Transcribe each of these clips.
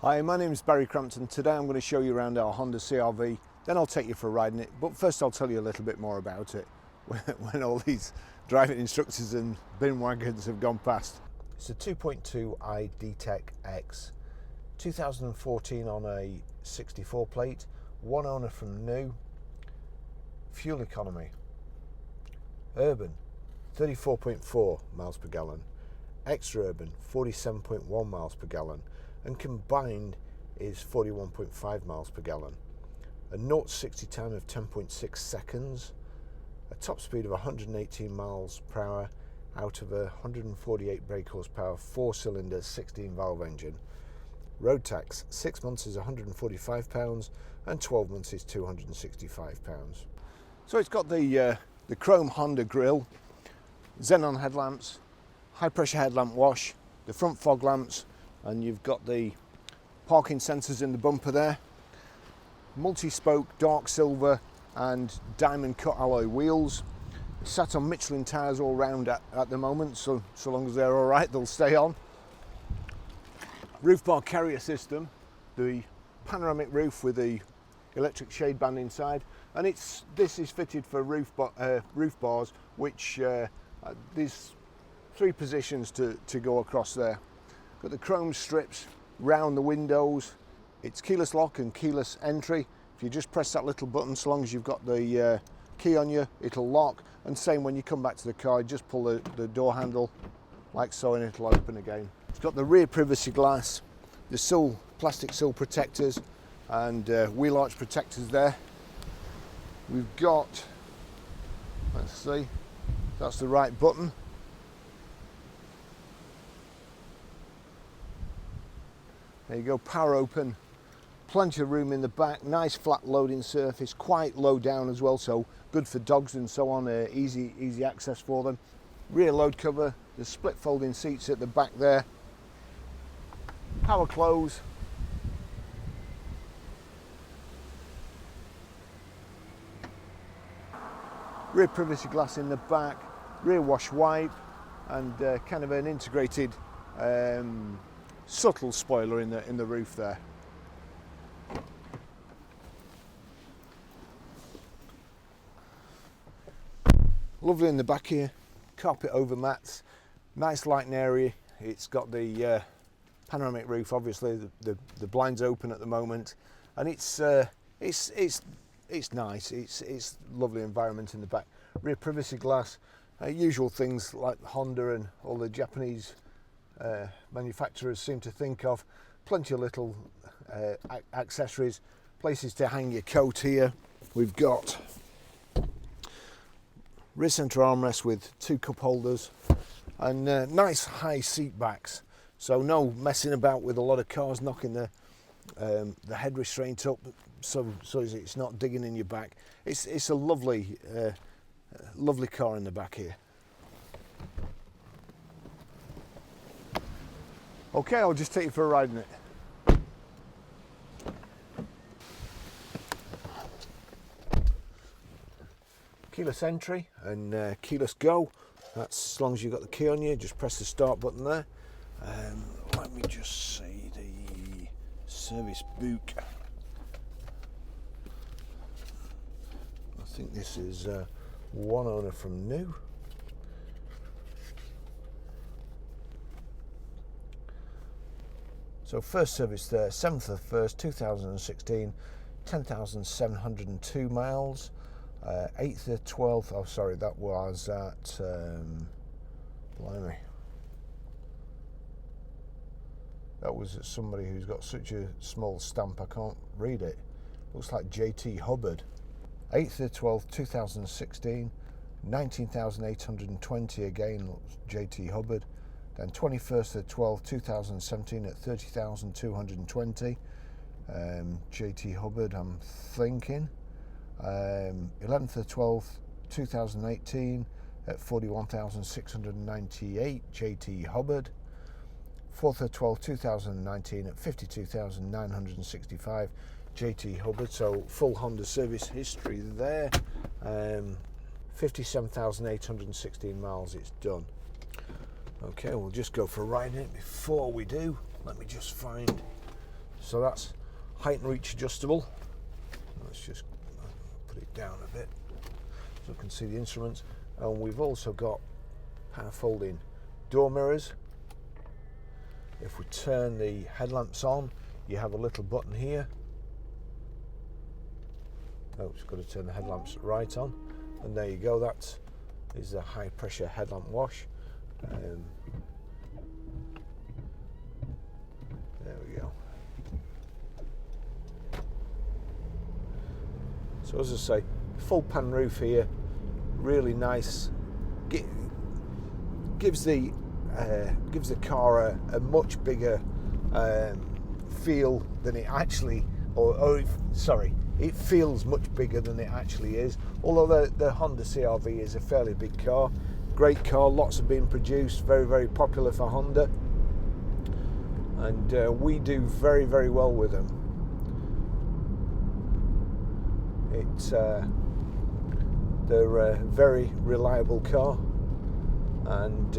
Hi, my name is Barry Crampton. Today I'm going to show you around our Honda CR-V, then I'll take you for a ride in it, but first I'll tell you a little bit more about it when all these driving instructors and bin wagons have gone past. It's a 2.2i DTEC X, 2014 on a 64 plate, one owner from new, fuel economy, urban 34.4 miles per gallon, extra urban 47.1 miles per gallon, and combined is 41.5 miles per gallon. A 0-60 time of 10.6 seconds, a top speed of 118 miles per hour out of a 148 brake horsepower 4-cylinder 16 valve engine. Road tax 6 months is £145 and 12 months is £265. So it's got the chrome Honda grille, xenon headlamps, high pressure headlamp wash, the front fog lamps, and you've got the parking sensors in the bumper there. Multi-spoke dark silver and diamond cut alloy wheels. It's sat on Michelin tyres all round at the moment, so long as they're all right, they'll stay on. Roof bar carrier system, the panoramic roof with the electric shade band inside, and this is fitted for roof bars, which there's 3 positions to go across there. Got the chrome strips round the windows. It's keyless lock and keyless entry. If you just press that little button, so long as you've got the key on you, it'll lock. And same when you come back to the car, just pull the door handle like so and it'll open again. It's got the rear privacy glass, the plastic sill protectors and wheel arch protectors there. We've got, let's see, that's the right button. There you go, power open, plenty of room in the back, nice flat loading surface, quite low down as well, so good for dogs and so on, easy access for them. Rear load cover, the split folding seats at the back there, power close, rear privacy glass in the back, rear wash wipe, and kind of an integrated subtle spoiler in the roof there. Lovely in the back here, carpet over mats, nice lighting area. It's got the panoramic roof, obviously the blinds open at the moment, and it's nice. It's lovely environment in the back. Rear privacy glass, usual things like Honda and all the Japanese manufacturers seem to think of. Plenty of little accessories, places to hang your coat here. We've got rear centre armrest with 2 cup holders and nice high seat backs, so no messing about with a lot of cars knocking the head restraint up so it's not digging in your back. It's a lovely car in the back here. Okay, I'll just take you for a ride in it. Keyless entry and keyless go. That's as long as you've got the key on you, just press the start button there. Let me just see the service book. I think this is one owner from new. So first service there, 7th of the 1st, 2016, 10,702 miles. 8th of the 12th, oh sorry, that was at, blimey. That was at somebody who's got such a small stamp I can't read it. Looks like JT Hubbard. 8th of the 12th, 2016, 19,820 again, JT Hubbard. Then 21st of the 12th, 2017 at 30,220, JT Hubbard, I'm thinking. 11th of the 12th, 2018 at 41,698, JT Hubbard. 4th of the 12th, 2019 at 52,965, JT Hubbard. So full Honda service history there. 57,816 miles it's done. Okay, we'll just go for a ride in it. Before we do, let me just find So that's height and reach adjustable. Let's just put it down a bit so you can see the instruments. And we've also got power folding door mirrors. If we turn the headlamps on, you have a little button here. Oh, just got to turn the headlamps right on, and there you go. That is a high pressure headlamp wash. There we go. So as I say, full pan roof here, really nice. Gives the car a much bigger feel than it actually, it feels much bigger than it actually is. Although the Honda CR-V is a fairly big car, great car, lots have been produced, very, very popular for Honda, and we do very, very well with them. They're a very reliable car, and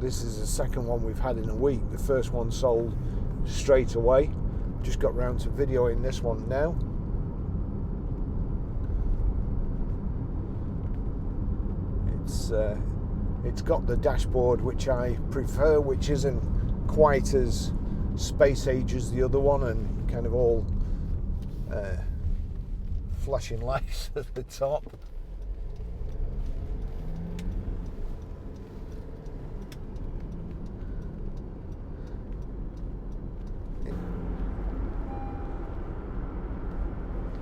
this is the second one we've had in a week. The first one sold straight away. Just got round to videoing this one now. It's got the dashboard which I prefer, which isn't quite as space age as the other one, and kind of all flashing lights at the top.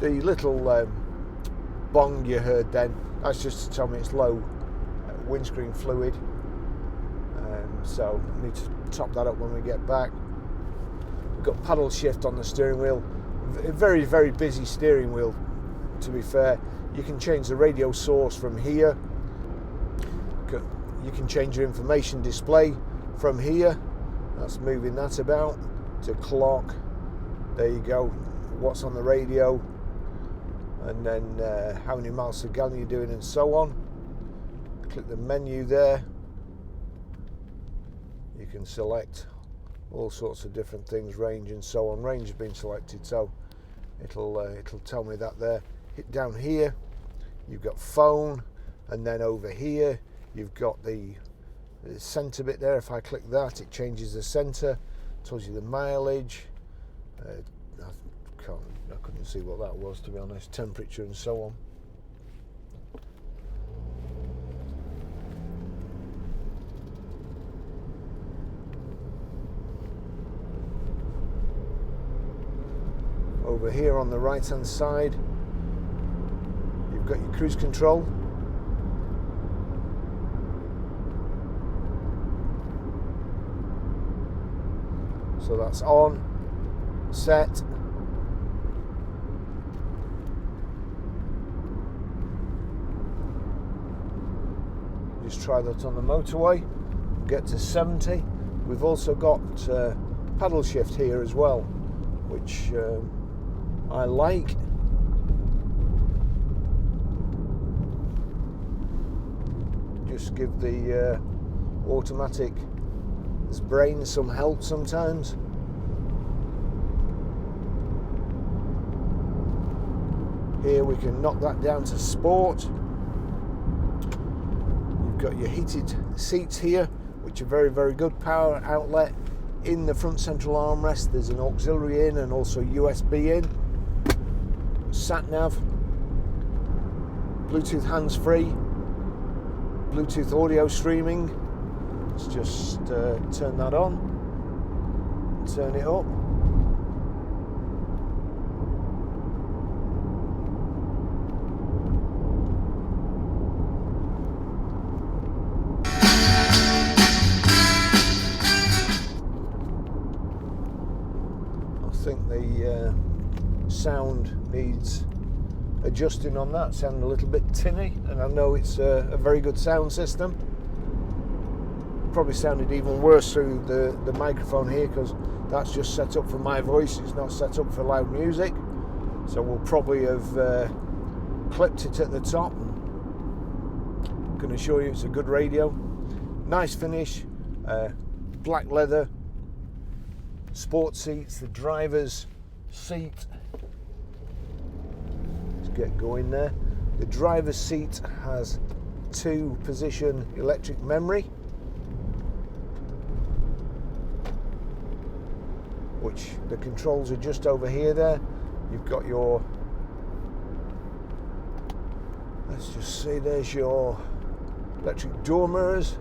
The little bong you heard then, that's just to tell me it's low windscreen fluid, so I need to top that up when we get back. We've got paddle shift on the steering wheel, a very, very busy steering wheel, to be fair. You can change the radio source from here, you can change your information display from here, that's moving that about, to clock, there you go, what's on the radio, and then how many miles per gallon you're doing, and so on. Click the menu there, you can select all sorts of different things, range and so on. Range has been selected, so it'll tell me that there. Hit down here, you've got phone, and then over here you've got the center bit there. If I click that, it changes the center, tells you the mileage. I couldn't see what that was, to be honest. Temperature and so on. Over here on the right hand side, you've got your cruise control. So that's on, set. Just try that on the motorway. Get to 70. We've also got paddle shift here as well, which I like. Just give the automatic brain some help sometimes. Here we can knock that down to sport. You've got your heated seats here, which are very, very good. Power outlet in the front central armrest. There's an auxiliary in and also USB in. Sat nav, Bluetooth hands-free, Bluetooth audio streaming. Let's just turn that on, turn it up. I think the sound needs adjusting on that. Sound a little bit tinny, and I know it's a very good sound system. Probably sounded even worse through the microphone here, because that's just set up for my voice, it's not set up for loud music, so we'll probably have clipped it at the top. I'm going to show you it's a good radio, nice finish, black leather, sport seats, the driver's seat. Let's get going there. The driver's seat has 2-position electric memory, which the controls are just over here there. You've got your, let's just say there's your electric door mirrors.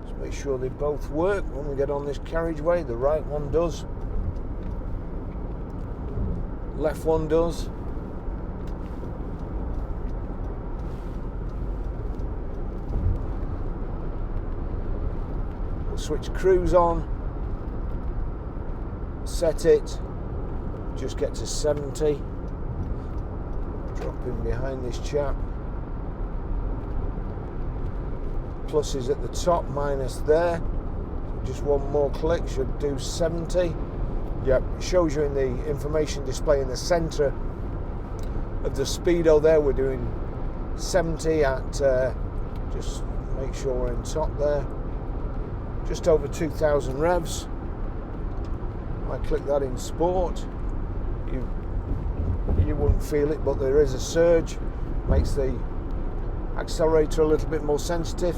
Let's make sure they both work when we get on this carriageway. The right one does, left one does. We'll switch cruise on, set it, just get to 70, drop in behind this chap. Plus is at the top, minus there. Just one more click should do 70. Yep, it shows you in the information display in the center of the speedo there. We're doing 70 at, just make sure we're in top there. Just over 2,000 revs. I click that in sport. You wouldn't feel it, but there is a surge. Makes the accelerator a little bit more sensitive.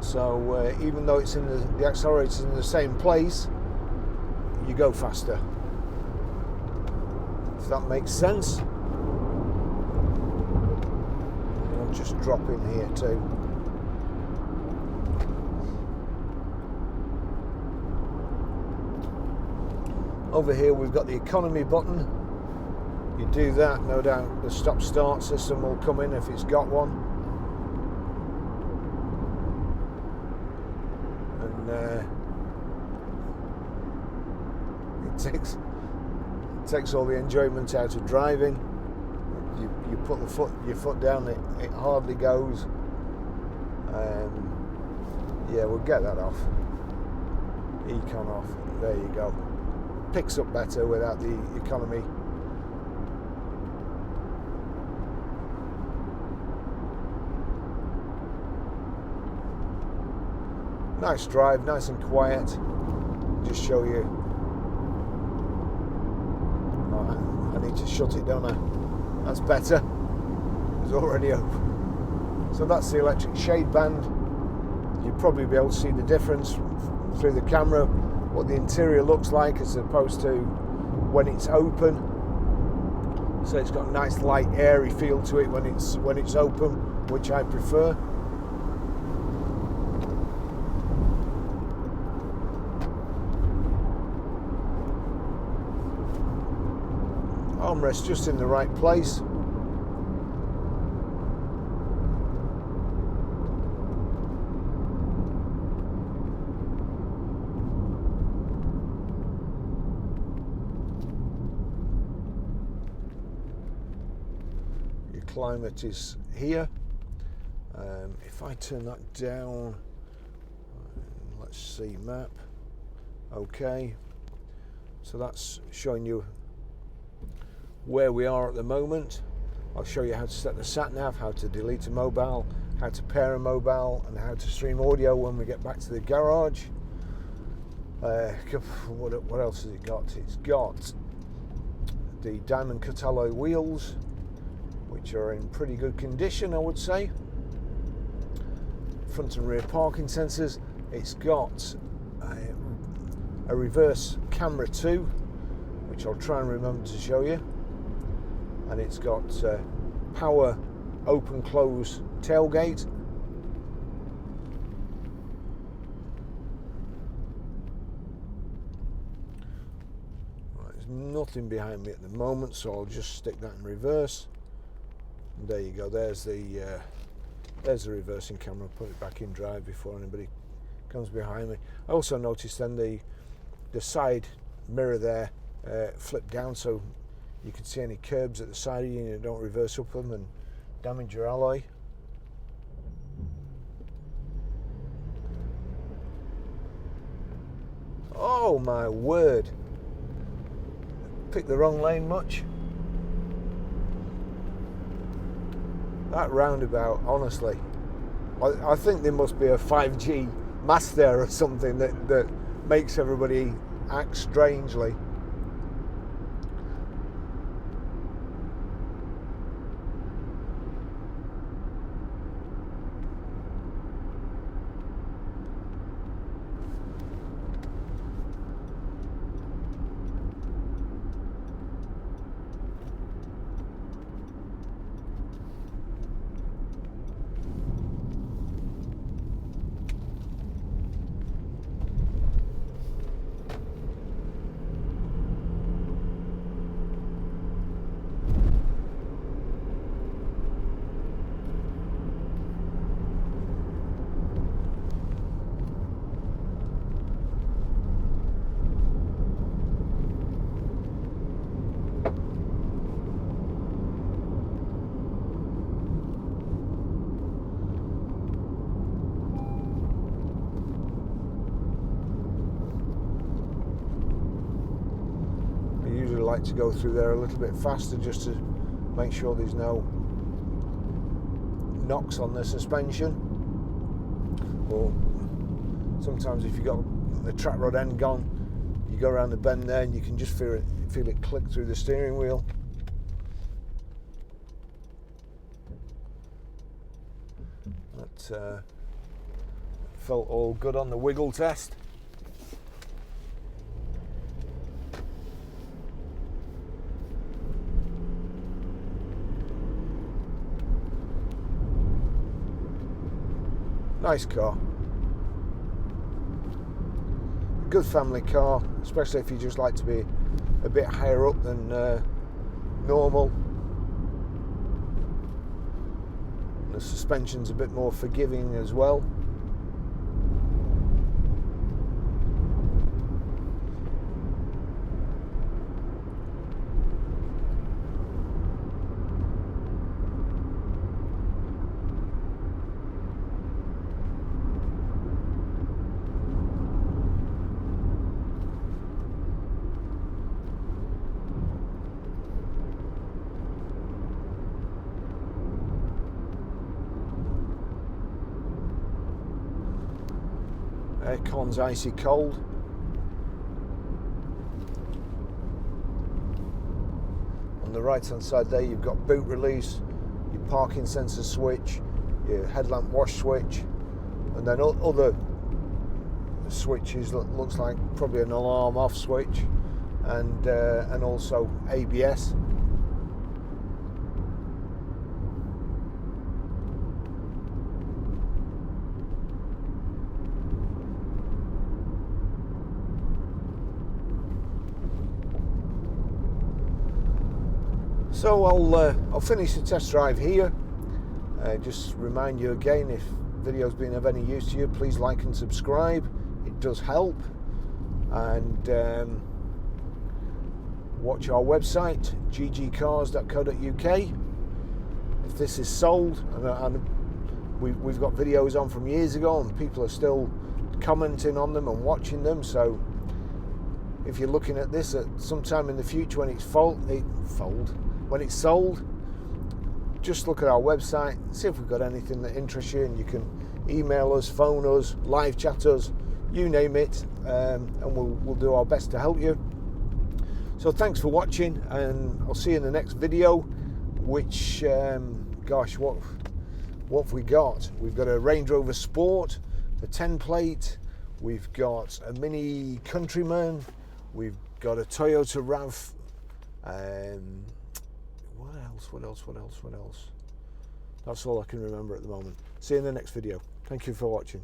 So even though it's in the accelerator's in the same place, you go faster. If that makes sense. I'll just drop in here too. Over here we've got the economy button. You do that, no doubt the stop-start system will come in if it's got one. And it takes all the enjoyment out of driving. You put your foot down, it hardly goes. Yeah, we'll get that off. Econ off. There you go. Picks up better without the economy. Nice drive, nice and quiet. Just show you. Oh, I need to shut it, don't I? That's better. It's already open. So that's the electric shade band. You'll probably be able to see the difference through the camera, what the interior looks like as opposed to when it's open. So it's got a nice light airy feel to it when it's open, which I prefer. Armrest just in the right place. Your climate is here. If I turn that down, let's see, map. Okay, so that's showing you where we are at the moment. I'll show you how to set the sat nav, how to delete a mobile, how to pair a mobile, and how to stream audio when we get back to the garage. What else has it got? It's got the diamond cut alloy wheels, which are in pretty good condition, I would say. Front and rear parking sensors. It's got a reverse camera too, which I'll try and remember to show you. And it's got power open close tailgate. Right, there's nothing behind me at the moment, so I'll just stick that in reverse. And there you go. There's the reversing camera. Put it back in drive before anybody comes behind me. I also noticed then the side mirror there flipped down, so you can see any curbs at the side of you and you don't reverse up them and damage your alloy. Oh my word. Picked the wrong lane much. That roundabout, honestly. I think there must be a 5G mask there or something that makes everybody act strangely. Like to go through there a little bit faster just to make sure there's no knocks on the suspension. Or sometimes if you've got the track rod end gone, you go around the bend there and you can just feel it click through the steering wheel. That felt all good on the wiggle test. Nice car. Good family car, especially if you just like to be a bit higher up than normal. And the suspension's a bit more forgiving as well. Aircon's icy cold. On the right hand side there you've got boot release, your parking sensor switch, your headlamp wash switch, and then other switches looks like probably an alarm off switch, and also ABS. So I'll finish the test drive here. Just remind you again, if video's been of any use to you, please like and subscribe. It does help. And watch our website, ggcars.co.uk. If this is sold, and we've got videos on from years ago and people are still commenting on them and watching them, so if you're looking at this at some time in the future when it's when it's sold, just look at our website, see if we've got anything that interests you, and you can email us, phone us, live chat us, you name it, and we'll do our best to help you. So thanks for watching, and I'll see you in the next video, which gosh, what have we got? We've got a Range Rover Sport, a 10 plate, we've got a Mini Countryman, we've got a Toyota RAV, what else? That's all I can remember at the moment. See you in the next video. Thank you for watching.